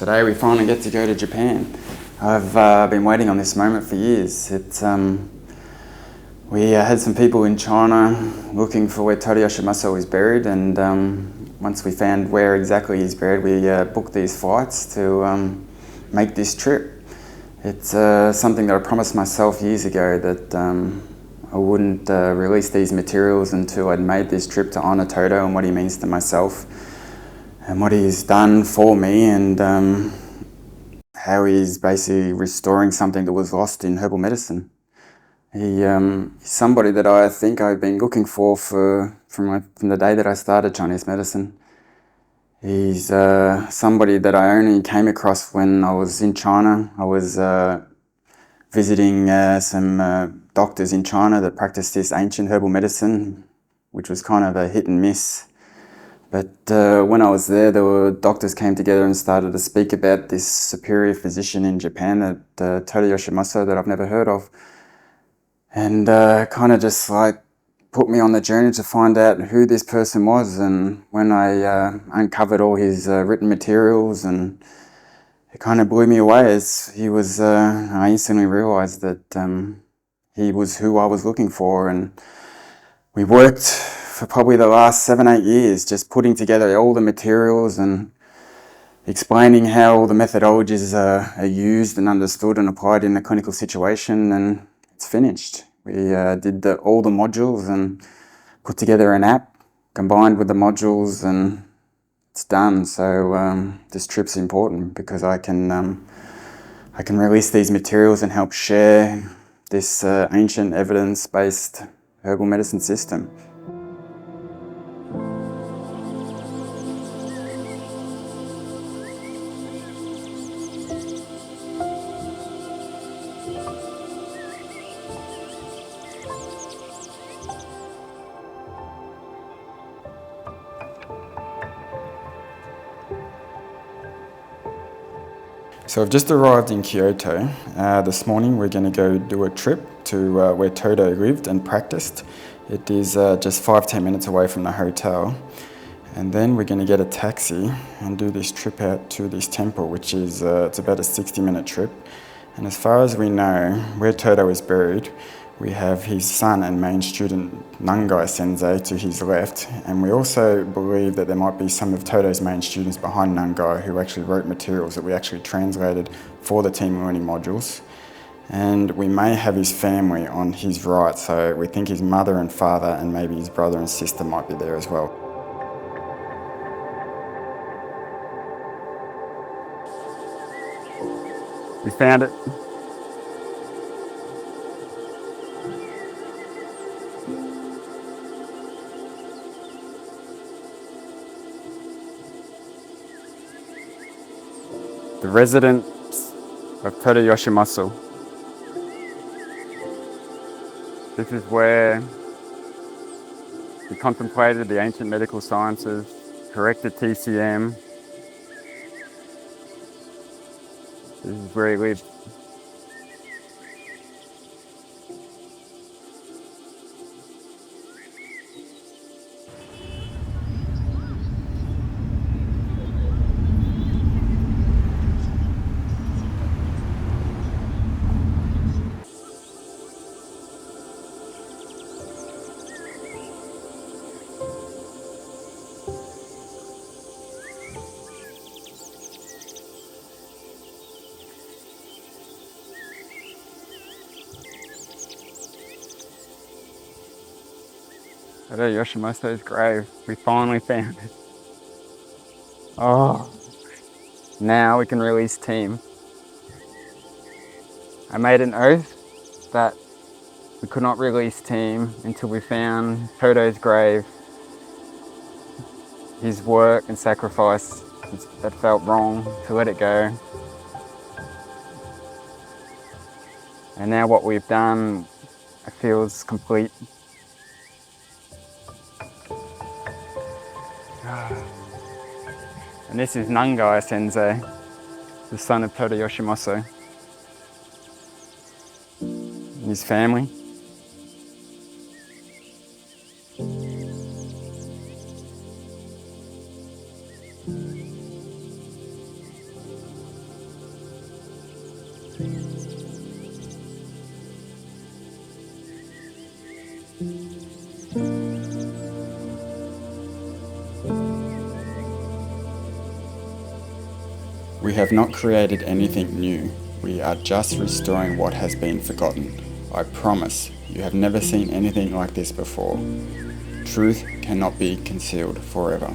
Today we finally get to go to Japan. I've been waiting on this moment for years. We had some people in China looking for where Todo Yoshimasu is buried, and once we found where exactly he's buried, we booked these flights to make this trip. It's something that I promised myself years ago, that I wouldn't release these materials until I'd made this trip to honour Todo and what he means to myself, and what he's done for me, and how he's basically restoring something that was lost in herbal medicine. He's somebody that I think I've been looking for from the day that I started Chinese medicine. He's somebody that I only came across when I was in China. I was visiting some doctors in China that practiced this ancient herbal medicine, which was kind of a hit and miss. But when I was there, doctors came together and started to speak about this superior physician in Japan, Todo Yoshimasu, that I've never heard of. And kind of just like put me on the journey to find out who this person was. And when I uncovered all his written materials, and it kind of blew me away, as he was, I instantly realised that he was who I was looking for. And we worked for probably the last 7-8 years, just putting together all the materials and explaining how all the methodologies are used and understood and applied in a clinical situation, and it's finished. We did all the modules and put together an app combined with the modules, and it's done. So this trip's important because I can release these materials and help share this ancient evidence-based herbal medicine system. So I've just arrived in Kyoto. This morning we're going to go do a trip to where Todo lived and practiced. It is just 5-10 minutes away from the hotel. And then we're going to get a taxi and do this trip out to this temple, which is it's about a 60-minute trip. And as far as we know, where Todo is buried, we have his son and main student Nangai Sensei to his left, and we also believe that there might be some of Todo's main students behind Nangai who actually wrote materials that we actually translated for the team learning modules. And we may have his family on his right, so we think his mother and father and maybe his brother and sister might be there as well. We found it. The residence of Todo Yoshimasu. This is where he contemplated the ancient medical sciences, corrected TCM. This is where he lived. Todo Yoshimasu's grave. We finally found it. Oh, now we can release team. I made an oath that we could not release team until we found Todo's grave. His work and sacrifice, that felt wrong to let it go. And now what we've done, it feels complete. And this is Nangai Sensei, the son of Todo Yoshimasu, and his family. We have not created anything new. We are just restoring what has been forgotten. I promise, you have never seen anything like this before. Truth cannot be concealed forever.